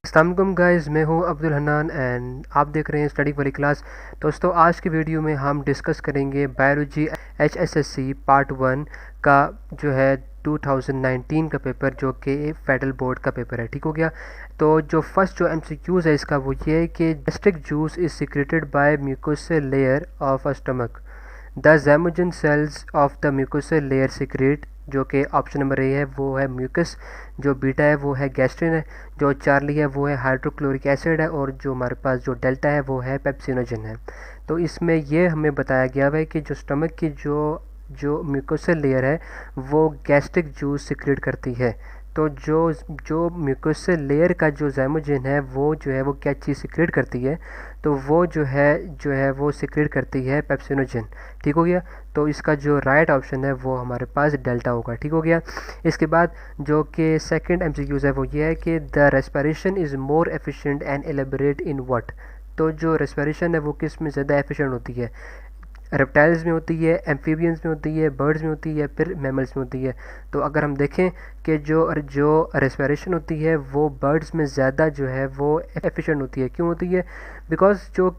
अस्सलाम वालेकुम गाइस, मैं हूं अब्दुल हन्नान एंड आप देख रहे हैं स्टडी वाली क्लास। दोस्तों, आज की वीडियो में हम डिस्कस करेंगे बायोलॉजी HSSC पार्ट 1 का जो है 2019 का पेपर, जो कि फेडरल बोर्ड का पेपर है। ठीक हो गया। तो जो फर्स्ट जो MCQs है इसका वो ये है कि gastric juice is secreted by mucosal layer of a stomach. The zymogen cells of the mucosal layer secrete, जो कि ऑप्शन नंबर ए है वो है म्यूकस, जो बीटा है वो है गैस्ट्रिन है, जो चार्ली है वो है हाइड्रोक्लोरिक एसिड है, और जो हमारे पास जो डेल्टा है वो है पेप्सिनोजन है। तो इसमें ये हमें बताया गया है कि जो स्टमक की जो जो म्यूकोसल लेयर है वो गैस्ट्रिक जूस सिक्रेट करती है। तो जो जो म्यूकोसल लेयर का जो ज़ैमोजन है वो जो है वो क्या चीज़ सिक्रेट करती है, तो वो जो है वो सिक्रेट करती है पेप्सिनोजन। ठीक हो गया। तो इसका जो राइट ऑप्शन है वो हमारे पास डेल्टा होगा। ठीक हो गया। इसके बाद जो कि सेकंड MCQs है वो ये है कि the respiration is more efficient and elaborate in what. तो जो रेस्पिरेशन है वो किस में ज़्यादा एफिशिएंट होती है? रेप्टाइल्स में होती है, एम्फीबियंस में होती है, बर्ड्स में होती है, फिर मैमल्स में होती है। तो अगर हम देखें कि जो जो रेस्पिरेशन होती है वो बर्ड्स में ज़्यादा जो है वो एफिशिएंट होती है। क्यों होती है? बिकॉज जो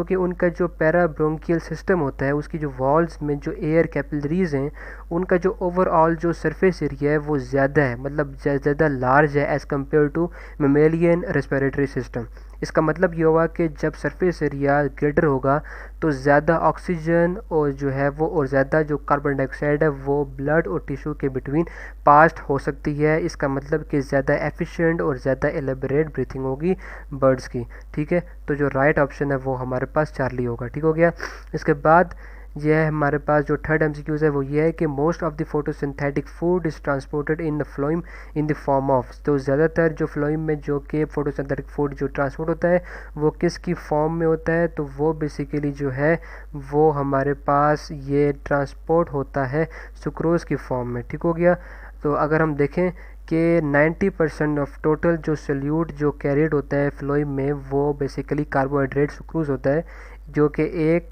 कि उनका जो पैराब्रोंकियल सिस्टम होता है उसकी जो वॉल्स में जो एयर कैपिलरीज हैं उनका जो ओवरऑल जो सरफेस एरिया है वो ज़्यादा है, मतलब ज़्यादा लार्ज है as compare to mammalian respiratory system. इसका मतलब ये होगा कि जब सरफेस एरिया ग्रेटर होगा तो ज़्यादा ऑक्सीजन और जो है वो और ज़्यादा जो कार्बन डाइऑक्साइड है वो ब्लड और टिश्यू के बिटवीन पास्ट हो सकती है। इसका मतलब कि ज़्यादा एफिशिएंट और ज़्यादा एलेबरेट ब्रीथिंग होगी बर्ड्स की। ठीक है। तो जो राइट ऑप्शन है वो हमारे पास चार्ली होगा। ठीक हो गया। इसके बाद यह है हमारे पास जो थर्ड MCQs है वो ये है कि most of the photosynthetic food is transported in the phloem in the form of. तो ज़्यादातर जो फ्लोइम में जो कि फोटोसिंथेटिक फूड जो ट्रांसपोर्ट होता है वो किसकी फॉर्म में होता है? तो वो बेसिकली जो है वो हमारे पास ये ट्रांसपोर्ट होता है सुक्रोज़ की फॉर्म में। ठीक हो गया। तो अगर हम देखें कि 90% ऑफ टोटल जो सल्यूट जो कैरिड होता है फ्लोइम में वो बेसिकली कार्बोहाइड्रेट सुक्रोज होता है, जो कि एक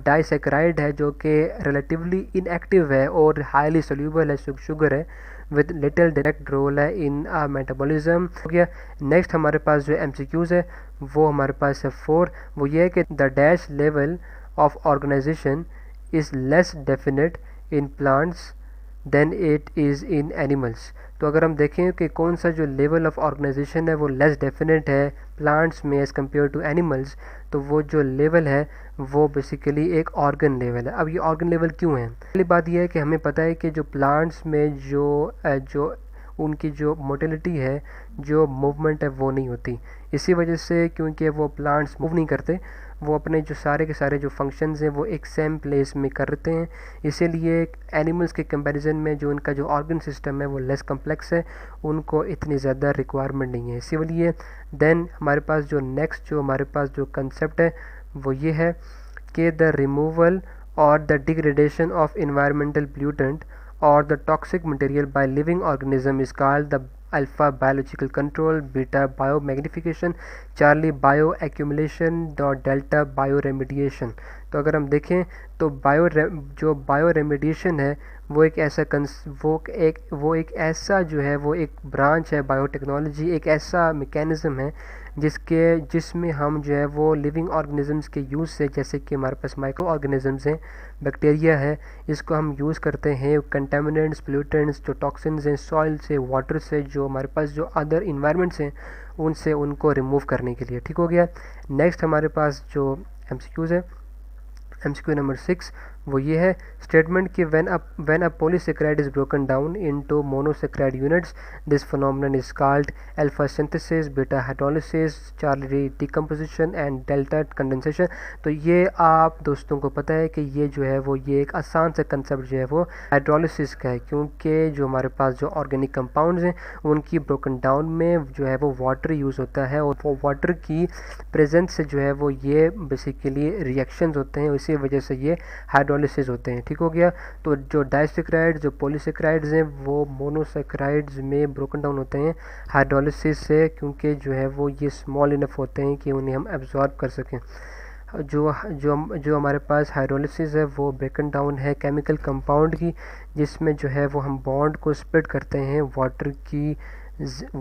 डाइसेक्राइड है जो कि रिलेटिवली इनएक्टिव है और हाईली सोल्यूबल है, शुगर है, विद लिटिल डायरेक्ट रोल है इन मेटाबॉलिज्म। हो गया। नेक्स्ट हमारे पास जो MCQs है वो हमारे पास है 4। वो ये है कि the dash level of organisation is less definite in plants than it is in animals. तो अगर हम देखें कि कौन सा जो लेवल ऑफ ऑर्गेनाइजेशन है वो लेस डेफिनेट है प्लांट्स में एज़ कम्पेयर टू एनिमल्स, तो वो जो लेवल है वो बेसिकली एक ऑर्गन लेवल है। अब ये ऑर्गन लेवल क्यों है? पहली बात ये है कि हमें पता है कि जो प्लांट्स में जो उनकी जो मोटिलिटी है, जो मूवमेंट है वो नहीं होती। इसी वजह से क्योंकि वो प्लांट्स मूव नहीं करते, वो अपने जो सारे के सारे जो फंक्शंस हैं वो एक सेम प्लेस में करते हैं। इसीलिए एनिमल्स के कंपैरिजन में जो उनका जो ऑर्गन सिस्टम है वो लेस कम्प्लेक्स है, उनको इतनी ज़्यादा रिक्वायरमेंट नहीं है। इसीलिए देन हमारे पास जो नेक्स्ट जो हमारे पास जो कंसेप्ट है वो ये है कि द रिमूवल और the degradation of environmental pollutant or the toxic material by living organism is called the alpha biological control, beta biomagnification, Charlie bio accumulation और डेल्टा बायो रेमिडिएशन। तो अगर हम देखें तो जो बायो रेमिडिएशन है वो एक ऐसा वो एक ऐसा जो है वो एक ब्रांच है बायोटेक्नोलॉजी, एक ऐसा मैकेनिज़्म है जिसमें हम जो है वो लिविंग ऑर्गेनिजम्स के यूज़ से, जैसे कि हमारे पास माइक्रो ऑर्गेनिजम्स हैं, बैक्टीरिया है, इसको हम यूज़ करते हैं कंटामिनेंट्स, पोल्यूटेंट्स, जो टॉक्सिन्स हैं सॉइल से, वाटर से, जो हमारे पास जो अदर इन्वायरमेंट्स हैं उनसे उनको रिमूव करने के लिए। ठीक हो गया। नेक्स्ट हमारे पास जो MCQs है, MCQ नंबर 6 वो ये है स्टेटमेंट कि when a polysaccharide is broken down into monosaccharide units this phenomenon is called alpha synthesis, beta hydrolysis, Charlie decomposition and delta condensation. तो ये आप दोस्तों को पता है कि ये जो है वो ये एक आसान सा कंसेप्ट जो है वो हाइड्रोलिसिस का है, क्योंकि जो हमारे पास जो ऑर्गेनिक कंपाउंड्स हैं उनकी ब्रोकन डाउन में जो है वो वाटर यूज़ होता है, और वो वाटर की प्रेजेंस से जो है वो ये बेसिकली रिएक्शंस होते हैं, इसी वजह से ये हाइड्रोलिसिस होते हैं। ठीक हो गया। तो जो डाइसेक्राइड जो पॉलीसेक्राइड्स हैं वो मोनोसेक्राइड्स में ब्रोकन डाउन होते हैं हाइड्रोलिसिस से, क्योंकि जो है वो ये स्मॉल इनफ होते हैं कि उन्हें हम एब्जॉर्ब कर सकें। जो जो जो हमारे पास हाइड्रोलिसिस है वो ब्रेकन डाउन है केमिकल कंपाउंड की, जिसमें जो है वो हम बॉन्ड को स्प्लिट करते हैं वाटर की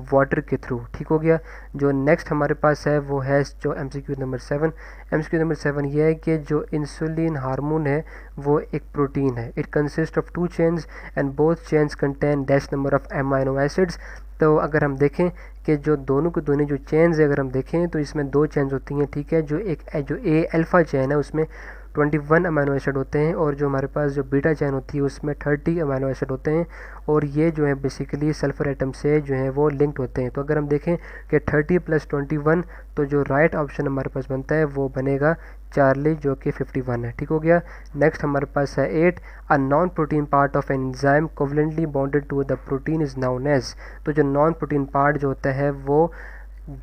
वाटर के थ्रू। ठीक हो गया। जो नेक्स्ट हमारे पास है वो है जो MCQ नंबर 7। MCQ नंबर 7 ये है कि जो इंसुलिन हार्मोन है वो एक प्रोटीन है। It consist of 2 chains and both chains contain dash number of amino acids. तो अगर हम देखें कि जो दोनों के दोनों जो चेन्स है अगर हम देखें तो इसमें 2 चेन्स होती हैं। ठीक है, जो ए अल्फ़ा चेन है उसमें 21 अमाइनो एसिड होते हैं और जो हमारे पास जो बीटा चेन होती है उसमें 30 अमाइनो एसिड होते हैं और ये जो है बेसिकली सल्फर एटम से जो है वो लिंक्ड होते हैं। तो अगर हम देखें कि 30 + 21 तो जो राइट ऑप्शन हमारे पास बनता है वो बनेगा चार्ली जो कि 51 है। ठीक हो गया। नेक्स्ट हमारे पास है 8। A non protein part of enzyme covalently bonded to the protein is known as. तो जो नॉन प्रोटीन पार्ट जो होता है वो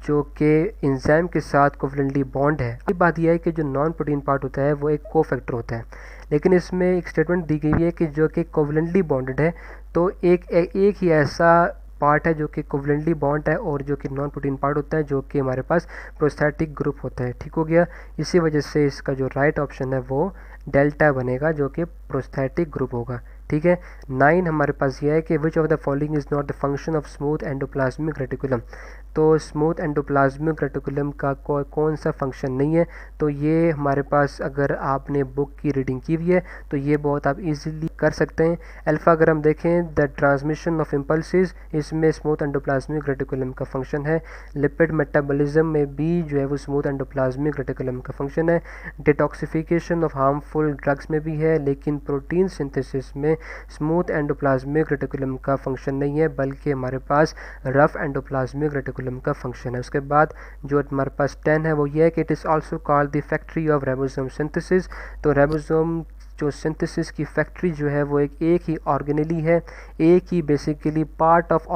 जो कि एंजाइम के साथ कोवलेंटली बॉन्ड है। ये बात यह है कि जो नॉन प्रोटीन पार्ट होता है वो एक कोफैक्टर होता है, लेकिन इसमें एक स्टेटमेंट दी गई है कि जो कि कोवलेंटली बॉन्डेड है तो एक ही ऐसा पार्ट है जो कि कोवलेंटली बॉन्ड है और जो कि नॉन प्रोटीन पार्ट होता है जो कि हमारे पास प्रोस्थेटिक ग्रुप होता है। ठीक हो गया। इसी वजह से इसका जो राइट ऑप्शन है वो डेल्टा बनेगा जो कि प्रोस्थेटिक ग्रुप होगा। ठीक है। 9 हमारे पास यह है कि which of the following is not the function of smooth endoplasmic reticulum. तो स्मूथ एंडोप्लाज्मिक रेटिकुलम का कौन सा फंक्शन नहीं है। तो ये हमारे पास अगर आपने बुक की रीडिंग की हुई है तो ये बहुत आप इजीली कर सकते हैं। अल्फ़ा अगर हम देखें द ट्रांसमिशन ऑफ इम्पल्सिस, इसमें स्मूथ एंडोप्लाज्मिक रेटिकुलम का फंक्शन है। लिपिड मेटाबॉलिज्म में भी जो है वो स्मूथ एंडोप्लाज्मिक रेटिकुलम का फंक्शन है। डिटॉक्सिफिकेशन ऑफ हार्मफुल ड्रग्स में भी है, लेकिन प्रोटीन सिंथेसिस में स्मूथ एंडोप्लाज्मिक रेटिकुलम का फंक्शन नहीं है बल्कि हमारे पास रफ एंडोप्लाज्मिक रेटिकुलम का फंक्शन है। उसके बाद जो हमारे पास 10 है वो ये है कि it is also called the factory of ribosome synthesis. तो राइबोसोम जो सिंथेसिस की फैक्ट्री जो है वो एक ही ऑर्गेनेली है, एक ही बेसिकली पार्ट ऑफ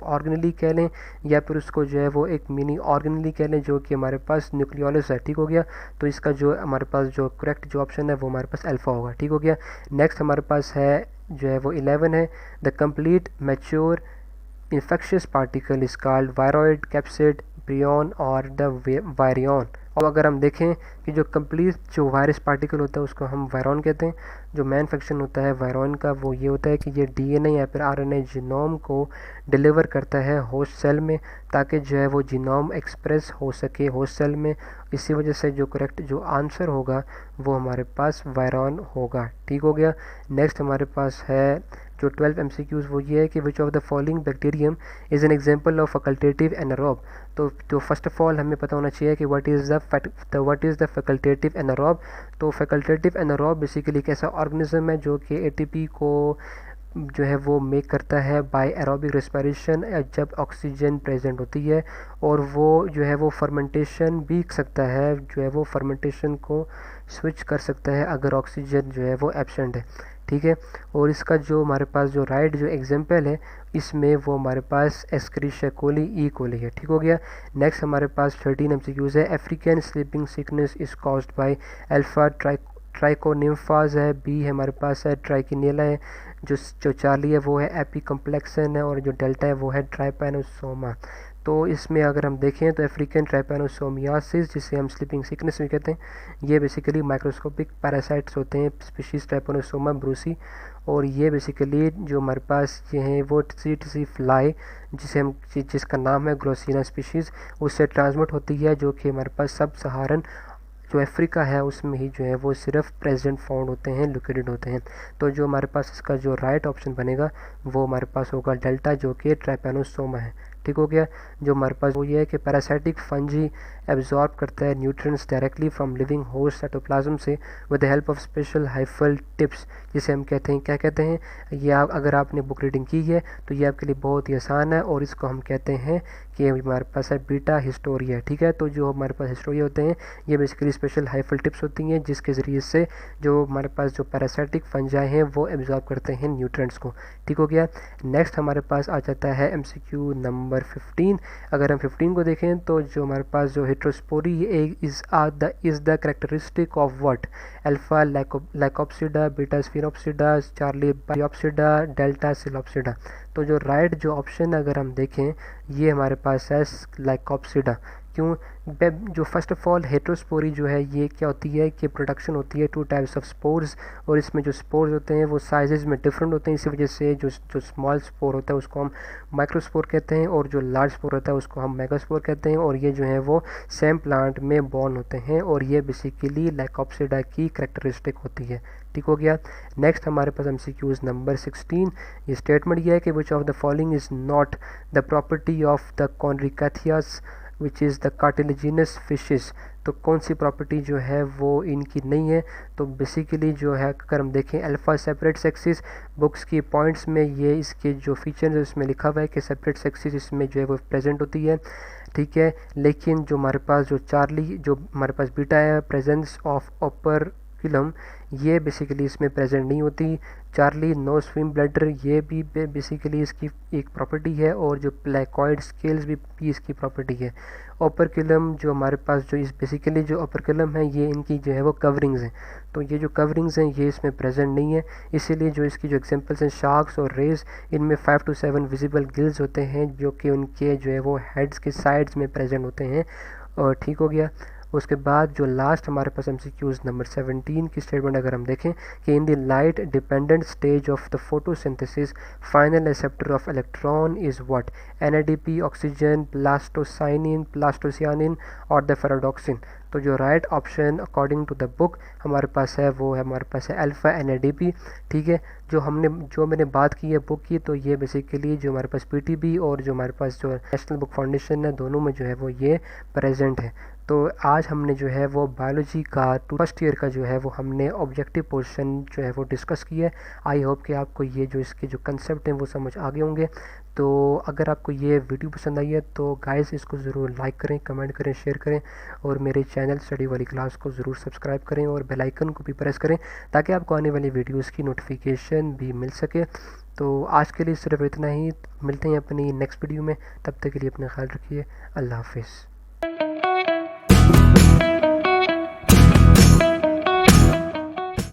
ऑर्गेनेली कह लें या फिर उसको जो है वो एक मिनी ऑर्गेनेली कह लें जो कि हमारे पास न्यूक्लियोलस है। ठीक हो गया। तो इसका जो हमारे पास जो करेक्ट जो ऑप्शन है वो हमारे पास अल्फ़ा होगा। ठीक हो गया। नेक्स्ट हमारे पास है जो है वो 11 है the complete mature infectious particle is called viroid capsid prion और द वायरियन। और अगर हम देखें कि जो कंप्लीट जो वायरस पार्टिकल होता है उसको हम वायरॉन कहते हैं। जो मैन फंक्शन होता है वायरॉन का वो ये होता है कि ये डीएनए या फिर आरएनए जीनोम को डिलीवर करता है होस्ट सेल में ताकि जो है वो जीनोम एक्सप्रेस हो सके होस्ट सेल में। इसी वजह से जो करेक्ट जो आंसर होगा वो हमारे पास वायरॉन होगा। ठीक हो गया। नेक्स्ट हमारे पास है जो 12 MCQs वो ये है कि which of the following bacterium is an example of facultative anaerobe. तो फर्स्ट ऑफ ऑल हमें पता होना चाहिए कि what is the facultative anaerobe. तो फैकल्टेटिव एनारोब बेसिकली एक ऐसा ऑर्गेनिज्म है जो कि ATP को जो है वो मेक करता है बाय एरोबिक रेस्पिरेशन जब ऑक्सीजन प्रेजेंट होती है, और वो जो है वो फर्मेंटेशन भी सकता है, जो है वो फर्मेंटेशन को स्विच कर सकता है अगर ऑक्सीजन जो है वो एब्सेंट है। ठीक है। और इसका जो हमारे पास जो राइट जो एग्जांपल है इसमें वो हमारे पास एस्क्रिशिया कोली ई कोली है। ठीक हो गया। नेक्स्ट हमारे पास 13 MCQs है African sleeping sickness is caused by alpha trichonymphas है, बी है हमारे पास है ट्राइकिनेला है, जो चार्ली है वो है एपी कम्प्लेक्सन है और जो डेल्टा है वो है ट्राइपैनोसोमा। तो इसमें अगर हम देखें तो अफ्रीकन ट्राइपैनोसोमियासिस जिसे हम स्लीपिंग सिकनेस भी कहते हैं ये बेसिकली माइक्रोस्कोपिक पैरासाइट्स होते हैं स्पीशीज़ ट्राइपैनोसोमा ब्रूसी, और ये बेसिकली जो हमारे पास ये हैं वो सी फ्लाई जिसका नाम है ग्लोसिना स्पीशीज़ उससे ट्रांसमिट होती है, जो कि हमारे पास सब सहारन जो अफ्रीका है उसमें ही जो है वो सिर्फ प्रेजेंट फाउंड होते हैं, लोकेटेड होते हैं। तो जो हमारे पास इसका जो राइट ऑप्शन बनेगा वो हमारे पास होगा डेल्टा जो कि ट्राइपैनोसोमा है। ठीक हो गया। जो हमारे पास वो ये है कि पैरासाइटिक फंजी एब्जॉर्ब करता है nutrients directly from living host cytoplasm से with the help of special hyphal tips, जिसे हम कहते हैं क्या कहते हैं, ये अगर आपने बुक रीडिंग की है तो ये आपके लिए बहुत ही आसान है, और इसको हम कहते हैं कि हमारे पास है बीटा हिस्टोरिया। ठीक है। तो जो हमारे पास हिस्टोरिया होते हैं ये बेसिकली स्पेशल हाइफल टिप्स होती हैं जिसके ज़रिए से जो हमारे पास जो पैरासाइटिक फंजाई हैं वो एब्जॉर्ब करते हैं न्यूट्रिएंट्स को। ठीक हो गया। नेक्स्ट हमारे पास आ जाता है MCQ नंबर 15। अगर हम 15 को देखें तो जो हमारे पास जो heterospory is the characteristic of what, alpha lycopsida, beta sphenopsida, charlie biopsida, delta psilopsida. तो जो राइट जो ऑप्शन अगर हम देखें ये हमारे पास है लाइकोप्सिडा, क्यों? जो फर्स्ट ऑफ ऑल हेट्रोस्पोरी जो है ये क्या होती है कि प्रोडक्शन होती है 2 टाइप्स ऑफ स्पोर्स, और इसमें जो स्पोर्स होते हैं वो साइजेस में डिफरेंट होते हैं। इसी वजह से जो स्मॉल स्पोर होता है उसको हम माइक्रोस्पोर कहते हैं, और जो लार्ज स्पोर होता है उसको हम मेगास्पोर कहते हैं। और ये जो है वो सेम प्लांट में बॉर्न होते हैं, और ये बेसिकली लाइकोप्सिडा की करेक्टरिस्टिक होती है। ठीक हो गया। नेक्स्ट हमारे पास MCQs नंबर 16। ये स्टेटमेंट ये है कि which of the following is not the property of the chondrichthyes which is the cartilaginous fishes. तो कौन सी प्रॉपर्टी जो है वो इनकी नहीं है? तो बेसिकली जो है अगर हम देखें अल्फ़ा सेपरेट सेक्सिस, बुक्स की पॉइंट्स में ये इसके जो फीचर्स है उसमें लिखा हुआ है कि सेपरेट सेक्सिस इसमें जो है वो प्रेजेंट होती है। ठीक है, लेकिन जो हमारे पास जो चार्ली जो हमारे पास बीटा है प्रेजेंस ऑफ अपर किलम, ये बेसिकली इसमें प्रेजेंट नहीं होती। चार्ली नो स्विम ब्लैडर ये भी बेसिकली इसकी एक प्रॉपर्टी है, और जो प्लेकॉइड स्केल्स भी इसकी प्रॉपर्टी है। अपर किलम जो हमारे पास जो इस बेसिकली जो अपर किलम है ये इनकी जो है वो कवरिंग्स हैं, तो ये जो कवरिंग्स हैं ये इसमें प्रेजेंट नहीं है। इसीलिए जो इसकी जो एग्जांपल्स हैं शार्क्स और रेस, इनमें 5 to 7 विजिबल गिल्स होते हैं जो कि उनके जो है वो हेड्स के साइड्स में प्रेजेंट होते हैं। और ठीक हो गया। उसके बाद जो लास्ट हमारे पास MCQs नंबर 17 की स्टेटमेंट अगर हम देखें कि in the light dependent stage of the photosynthesis final acceptor of electron is what? NADP, oxygen, plastocyanin और द फेराडॉक्सिन। तो जो right option according to the book हमारे पास है वो है हमारे पास है अल्फ़ा NADP। ठीक है, जो मैंने बात की है बुक की, तो ये बेसिकली जो हमारे पास PTB और जो हमारे पास जो नेशनल बुक फाउंडेशन है दोनों में जो है वो ये प्रेजेंट है। तो आज हमने जो है वो बायोलॉजी का फर्स्ट ईयर का जो है वो हमने ऑब्जेक्टिव पोर्शन जो है वो डिस्कस किया है। आई होप कि आपको ये जो इसके जो कंसेप्ट हैं वो समझ आ गए होंगे। तो अगर आपको ये वीडियो पसंद आई है तो गाइस इसको ज़रूर लाइक करें, कमेंट करें, शेयर करें, और मेरे चैनल स्टडी वाली क्लास को ज़रूर सब्सक्राइब करें और बेल आइकन को भी प्रेस करें ताकि आपको आने वाली वीडियोस की नोटिफिकेशन भी मिल सके। तो आज के लिए सिर्फ इतना ही, मिलते हैं अपनी नेक्स्ट वीडियो में, तब तक के लिए अपना ख्याल रखिए। अल्लाह हाफिज़।